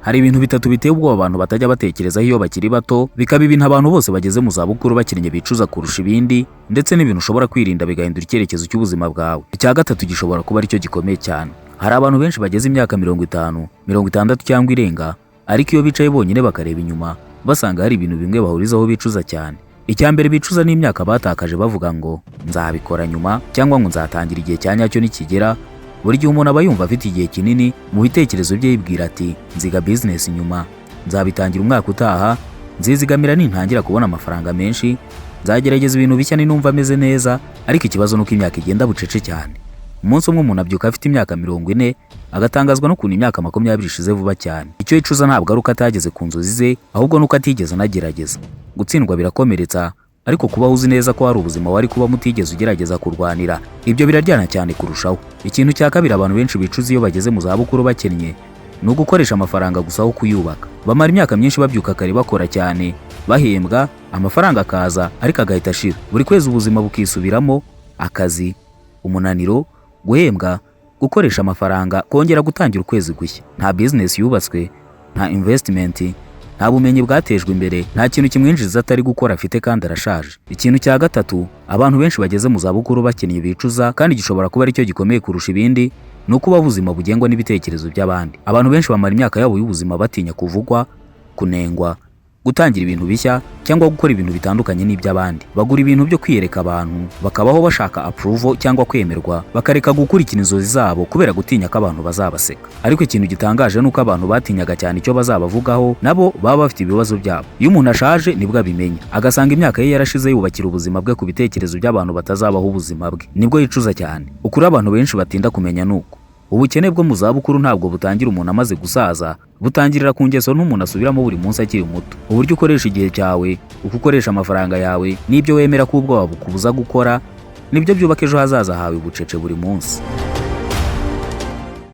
Hari ibintu bitatu biteye ubwoba abantu batajya batekerezaho iyo bakiri bato, bikaba ibintu abantu bose bageze mu zabukuru bakinnye bicuza kurusha ibindi, ndetse n'ibintu ushobora kwirinda bigahindura icyerekezo cy'ubuzima bwawe. Icya gatatu gishobora kuba aricyo gikomeye cyane. Hari abantu benshi bageze imyaka 50, 60 cyangwa irenga, ariko iyo bicaye bonyine bakareba inyuma, basanga hari ibintu bimwe bahurizaho bicuza cyane. Icya mbere bicuza n'imyaka batakaje bavuga ngo nzabikora nyuma, cyangwa ngo nzatangira igihe cya nyacyo nikigera. Buri gihe umuntu aba yumva afite igihe kinini mu bitekerezo bye, yibwira ati nziga business nyuma, nzabitangira umwaka utaha, nzizigamira nintangira kubona amafaranga menshi, nzagerageza ibintu bishya ninumva ameze neza. Ariko ikibazo nuko imyaka igenda bucece cyane. Umunsi umwe umuntu abyuka afite imyaka 40, agatangazwa n'ukuntu imyaka 20 ishize vuba cyane. Icyo yicuza ntabwo ari uko atageze ku nzozi ze, ahubwo nuko atigeze anagerageza. Gutsindwa birakomeretsa, ariko kuba uzi neza ko hari ubuzima wari kuba mutigeze ugerageza kurwanira, ibyo biraryana cyane kurushaho. Ikintu cya kabiri abantu benshi bicuza iyo bageze mu zabukuru bakennye, ni ugukoresha amafaranga gusa aho kuyubaka. Bamara imyaka myinshi babyuka kare bakora cyane, bahembwa, amafaranga akaza ariko agahita ashira. Buri kwezi ubuzima bukisubiramo, akazi, umunaniro, guhembwa, gukoresha amafaranga, kongera gutangira ukwezi gushya. Nta business yubatswe, nta investment, nta bumenyi bwatejwe imbere, nta kintu kimwinjiza atari gukora afite kandi arashaje. Ikintu cya gatatu abantu benshi bageze mu zabukuru bakennye bicuza, kandi gishobora kuba aricyo gikomeye kurusha ibindi, ni ukuba ubuzima bugengwa n'ibitekerezo by'abandi. Abantu benshi bamara imyaka yabo y'ubuzima batinya kuvugwa, kunengwa, gutangira ibintu bishya, cyangwa gukora ibintu bitandukanye n'iby'abandi. Bagura ibintu byo kwiyereka abantu, bakabaho bashaka approval cyangwa kwemerwa, bakareka gukurikira inzozi zabo kubera gutinya ko abantu bazabaseka. Ariko ikintu gitangaje nuko abantu batinyaga cyane icyo bazabavugaho nabo baba bafite ibibazo byabo. Iyo umuntu ashaje nibwo abimenya, agasanga imyaka ye yarashize yubakira ubuzima bwe ku bitekerezo by'abantu batazabaho ubuzima bwe, nibwo yicuza cyane. Ukuri abantu benshi batinda kumenya nuko ubukene bwo mu zabukuru ntabwo butangira umuntu amaze gusaza, butangirira ku ngeso n'umuntu asubiramo buri munsi akiri muto. Uburyo ukoresha igihe cyawe, uko ukoresha amafaranga yawe, n'ibyo wemera ko ubwoba bukubuza gukora, nibyo byubaka ejo hazaza hawe bucece buri munsi.